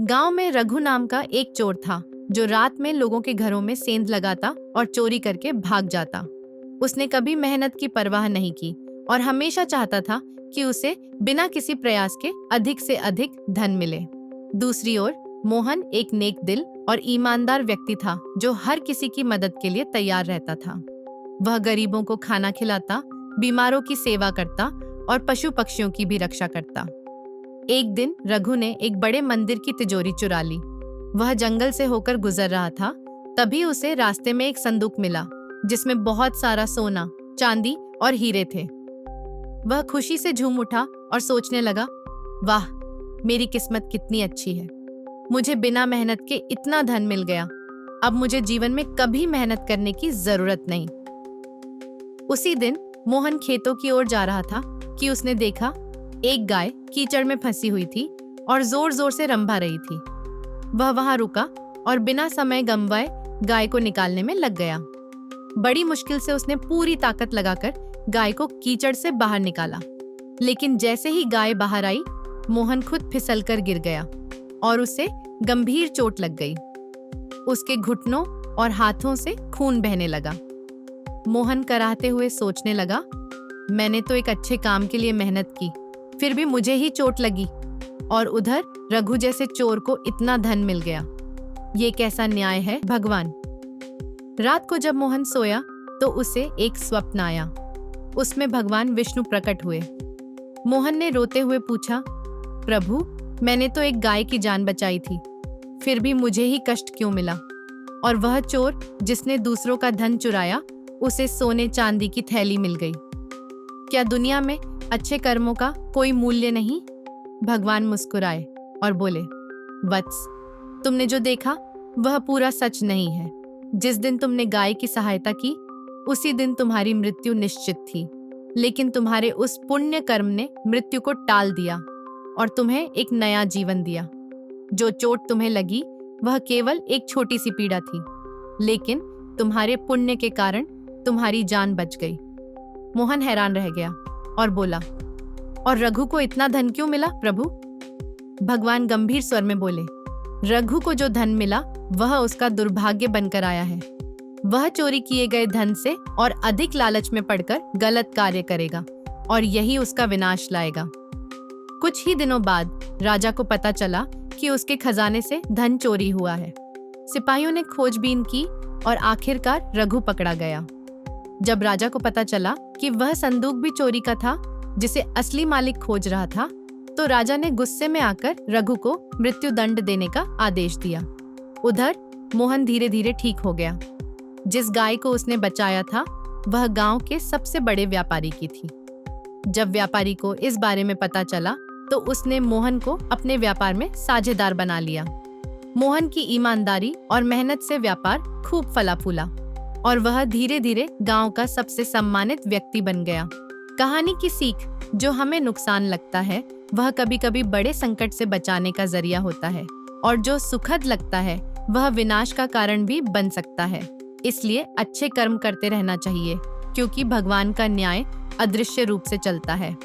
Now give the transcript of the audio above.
गांव में रघु नाम का एक चोर था जो रात में लोगों के घरों में सेंध लगाता और चोरी करके भाग जाता। उसने कभी मेहनत की परवाह नहीं की और हमेशा चाहता था कि उसे बिना किसी प्रयास के अधिक से अधिक धन मिले। दूसरी ओर मोहन एक नेक दिल और ईमानदार व्यक्ति था जो हर किसी की मदद के लिए तैयार रहता था। वह गरीबों को खाना खिलाता, बीमारों की सेवा करता और पशु पक्षियों की भी रक्षा करता। एक दिन रघु ने एक बड़े मंदिर की तिजोरी चुरा ली। वह जंगल से होकर गुजर रहा था, तभी उसे रास्ते में एक संदूक मिला जिसमें बहुत सारा सोना, चांदी और हीरे थे। वह खुशी से झूम उठा और सोचने लगा, वाह, मेरी किस्मत कितनी अच्छी है। मुझे बिना मेहनत के इतना धन मिल गया। अब मुझे जीवन में कभी मेहनत करने की जरूरत नहीं। उसी दिन मोहन खेतों की ओर जा रहा था कि उसने देखा एक गाय कीचड़ में फंसी हुई थी और जोर जोर से रंभा रही थी। वह वहां रुका और बिना समय गंवाए गाय को निकालने में लग गया। बड़ी मुश्किल से उसने पूरी ताकत लगाकर गाय को कीचड़ से बाहर निकाला, लेकिन जैसे ही गाय बाहर आई, मोहन खुद फिसलकर गिर गया और उसे गंभीर चोट लग गई। उसके घुटनों और हाथों से खून बहने लगा। मोहन कराहते हुए सोचने लगा, मैंने तो एक अच्छे काम के लिए मेहनत की, फिर भी मुझे ही चोट लगी, और उधर रघु जैसे चोर को इतना धन मिल गया। ये कैसा न्याय है भगवान। रात को जब मोहन सोया तो उसे एक स्वप्न आया। उसमें भगवान विष्णु प्रकट हुए। मोहन ने रोते हुए पूछा, प्रभु, मैंने तो एक गाय की जान बचाई थी, फिर भी मुझे ही कष्ट क्यों मिला? और वह चोर जिसने दूसरों का धन चुराया, उसे सोने चांदी की थैली मिल गई। क्या दुनिया में अच्छे कर्मों का कोई मूल्य नहीं? भगवान मुस्कुराए और बोले, वत्स, तुमने जो देखा वह पूरा सच नहीं है। जिस दिन तुमने गाय की सहायता की, उसी दिन तुम्हारी मृत्यु निश्चित थी, लेकिन तुम्हारे उस पुण्य कर्म ने मृत्यु को टाल दिया और तुम्हें एक नया जीवन दिया। जो चोट तुम्हें लगी वह केवल एक छोटी सी पीड़ा थी, लेकिन तुम्हारे पुण्य के कारण तुम्हारी जान बच गई। मोहन हैरान रह गया और बोला, और रघु को इतना धन क्यों मिला प्रभु? भगवान गंभीर स्वर में बोले, रघु को जो धन मिला वह उसका दुर्भाग्य बनकर आया है। वह चोरी किए गए धन से और अधिक लालच में पड़कर गलत कार्य करेगा और यही उसका विनाश लाएगा। कुछ ही दिनों बाद राजा को पता चला कि उसके खजाने से धन चोरी हुआ है। सिपाहियों ने खोजबीन की और आखिरकार रघु पकड़ा गया। जब राजा को पता चला कि वह संदूक भी चोरी का था जिसे असली मालिक खोज रहा था, तो राजा ने गुस्से में आकर रघु को मृत्यु दंड देने का आदेश दिया। उधर मोहन धीरे धीरे ठीक हो गया। जिस गाय को उसने बचाया था वह गांव के सबसे बड़े व्यापारी की थी। जब व्यापारी को इस बारे में पता चला तो उसने मोहन को अपने व्यापार में साझेदार बना लिया। मोहन की ईमानदारी और मेहनत से व्यापार खूब फला फूला और वह धीरे धीरे गांव का सबसे सम्मानित व्यक्ति बन गया। कहानी की सीख, जो हमें नुकसान लगता है वह कभी कभी बड़े संकट से बचाने का जरिया होता है, और जो सुखद लगता है वह विनाश का कारण भी बन सकता है। इसलिए अच्छे कर्म करते रहना चाहिए, क्योंकि भगवान का न्याय अदृश्य रूप से चलता है।